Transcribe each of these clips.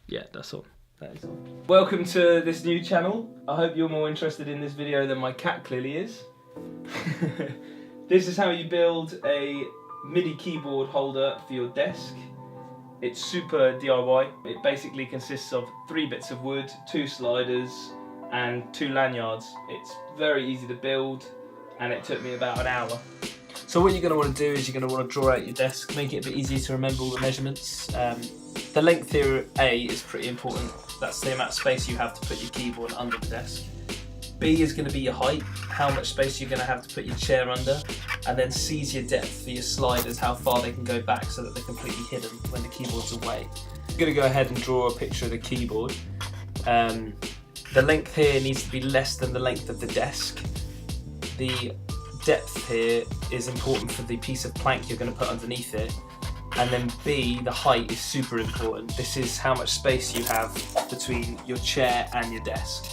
Yeah, that's all. That is all. Welcome to this new channel. I hope you're more interested in this video than my cat clearly is. This is how you build a MIDI keyboard holder for your desk. It's super DIY. It basically consists of 3 bits of wood, 2 sliders and 2 lanyards. It's very easy to build and it took me about an hour. So what you're going to want to do is you're going to want to draw out your desk, make it a bit easier to remember all the measurements. The length here, A, is pretty important. That's the amount of space you have to put your keyboard under the desk. B is going to be your height, how much space you're going to have to put your chair under. And then C is your depth for your sliders, how far they can go back so that they're completely hidden when the keyboard's away. I'm going to go ahead and draw a picture of the keyboard. The length here needs to be less than the length of the desk. The depth here is important for the piece of plank you're going to put underneath it. And then B, the height, is super important. This is how much space you have between your chair and your desk.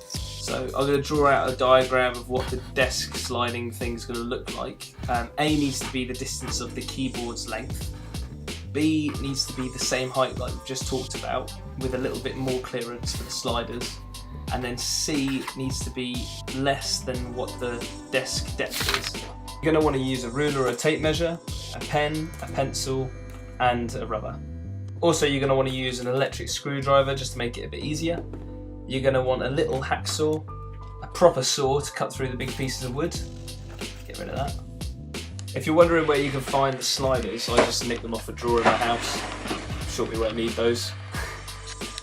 So I'm going to draw out a diagram of what the desk sliding thing is going to look like. A needs to be the distance of the keyboard's length. B needs to be the same height like we've just talked about, with a little bit more clearance for the sliders. And then C needs to be less than what the desk depth is. You're going to want to use a ruler or a tape measure, a pen, a pencil and a rubber. Also you're going to want to use an electric screwdriver just to make it a bit easier. You're going to want a little hacksaw, a proper saw to cut through the big pieces of wood. Get rid of that. If you're wondering where you can find the sliders, I just nicked them off a drawer in my house. I'm sure we won't need those.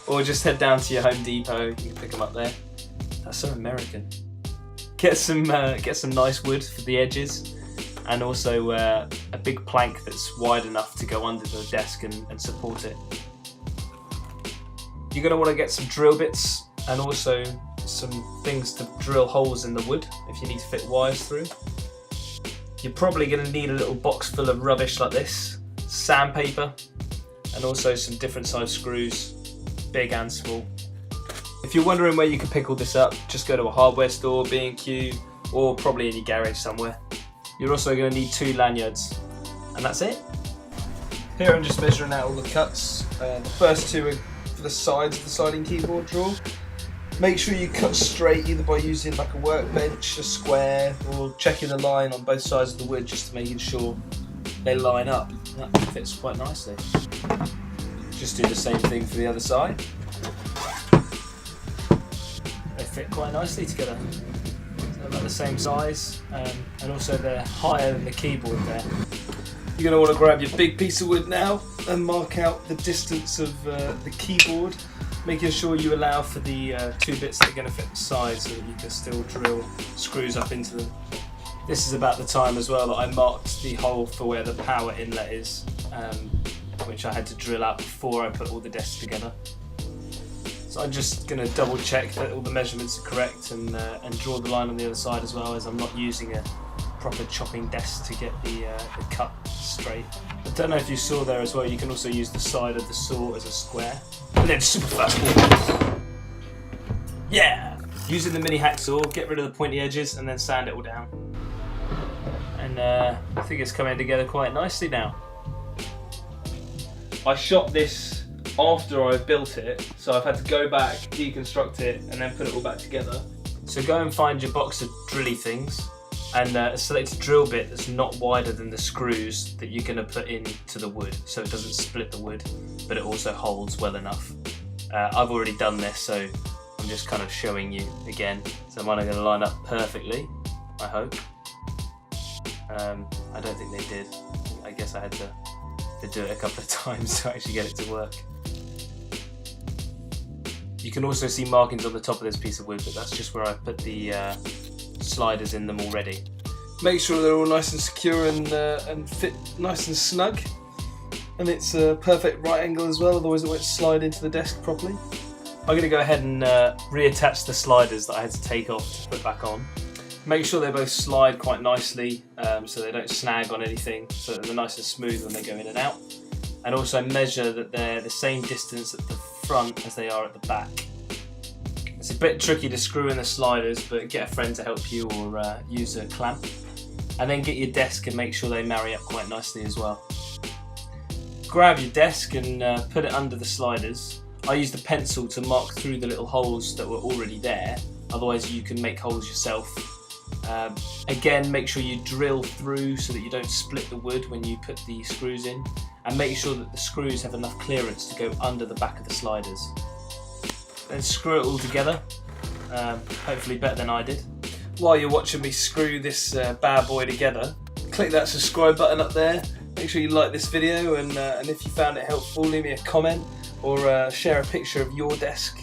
Or just head down to your Home Depot, you can pick them up there. That's so American. Get some nice wood for the edges, and also a big plank that's wide enough to go under the desk and support it. You're going to want to get some drill bits and also some things to drill holes in the wood if you need to fit wires through. You're probably going to need a little box full of rubbish like this, sandpaper, and also some different size screws, big and small. If you're wondering where you can pick all this up, just go to a hardware store, B&Q, or probably in your garage somewhere. You're also going to need 2 lanyards, and that's it. Here I'm just measuring out all the cuts. The first 2 are for the sides of the sliding keyboard drawer. Make sure you cut straight, either by using like a workbench, a square, or checking the line on both sides of the wood just to making sure they line up. That fits quite nicely. Just do the same thing for the other side. They fit quite nicely together. So they're about the same size, and also they're higher than the keyboard there. You're going to want to grab your big piece of wood now and mark out the distance of the keyboard, making sure you allow for the 2 bits that are going to fit the sides so that you can still drill screws up into them. This is about the time as well that I marked the hole for where the power inlet is, which I had to drill out before I put all the desks together. So I'm just going to double check that all the measurements are correct and draw the line on the other side as well, as I'm not using a proper chopping desk to get the cut straight. I don't know if you saw there as well, you can also use the side of the saw as a square. And then super fast forward. Yeah! Using the mini hacksaw, get rid of the pointy edges and then sand it all down. And I think it's coming together quite nicely now. I shot this after I built it, so I've had to go back, deconstruct it and then put it all back together. So go and find your box of drilly things and select a drill bit that's not wider than the screws that you're going to put into the wood, so it doesn't split the wood but it also holds well enough. I've already done this, so I'm just kind of showing you again. So mine are going to line up perfectly, I hope. I don't think they did. I guess I had to do it a couple of times to actually get it to work. You can also see markings on the top of this piece of wood, but that's just where I put the sliders in them already. Make sure they're all nice and secure and fit nice and snug. And it's a perfect right angle as well, otherwise it won't slide into the desk properly. I'm going to go ahead and reattach the sliders that I had to take off to put back on. Make sure they both slide quite nicely so they don't snag on anything, so that they're nice and smooth when they go in and out. And also measure that they're the same distance at the front as they are at the back. It's a bit tricky to screw in the sliders, but get a friend to help you or use a clamp. And then get your desk and make sure they marry up quite nicely as well. grab your desk and put it under the sliders. I used a pencil to mark through the little holes that were already there, otherwise you can make holes yourself. Again, make sure you drill through so that you don't split the wood when you put the screws in, and make sure that the screws have enough clearance to go under the back of the sliders. Then screw it all together, hopefully better than I did. While you're watching me screw this bad boy together, click that subscribe button up there. Make sure you like this video, and if you found it helpful, leave me a comment or share a picture of your desk.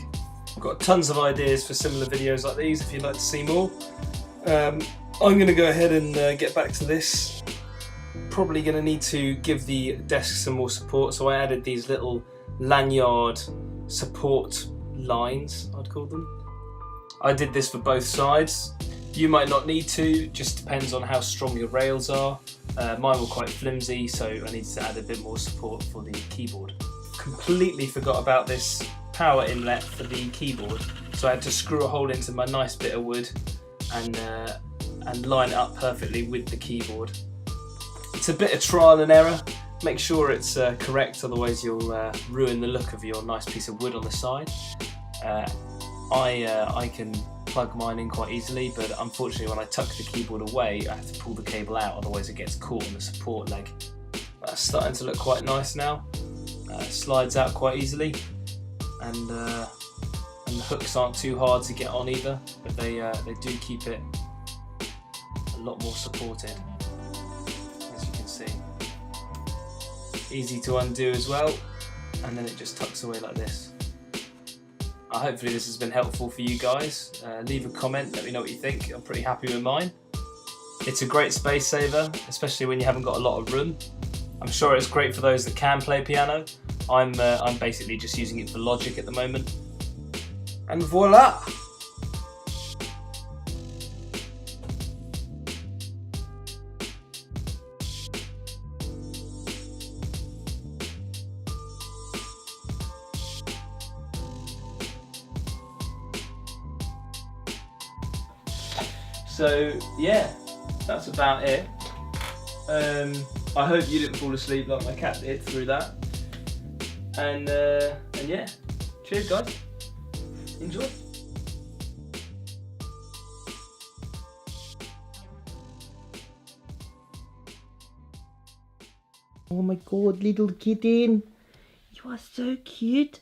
I've got tons of ideas for similar videos like these if you'd like to see more. I'm going to go ahead and get back to this. Probably going to need to give the desk some more support, so I added these little lanyard support lines, I'd call them. I did this for both sides. You might not need to, just depends on how strong your rails are. Mine were quite flimsy, so I needed to add a bit more support for the keyboard. Completely forgot about this power inlet for the keyboard, so I had to screw a hole into my nice bit of wood and line it up perfectly with the keyboard. It's a bit of trial and error. Make sure it's correct, otherwise you'll ruin the look of your nice piece of wood on the side. I can plug mine in quite easily, but unfortunately when I tuck the keyboard away I have to pull the cable out, otherwise it gets caught on the support leg. That's starting to look quite nice now. Slides out quite easily, and the hooks aren't too hard to get on either, but they do keep it a lot more supported, as you can see. Easy to undo as well, and then it just tucks away like this. Hopefully this has been helpful for you guys. Leave a comment, let me know what you think. I'm pretty happy with mine. It's a great space saver, especially when you haven't got a lot of room. I'm sure it's great for those that can play piano. I'm basically just using it for logic at the moment. And voila! So yeah, that's about it. I hope you didn't fall asleep like my cat did through that. And yeah, cheers guys, enjoy. Oh my god, little kitten, you are so cute.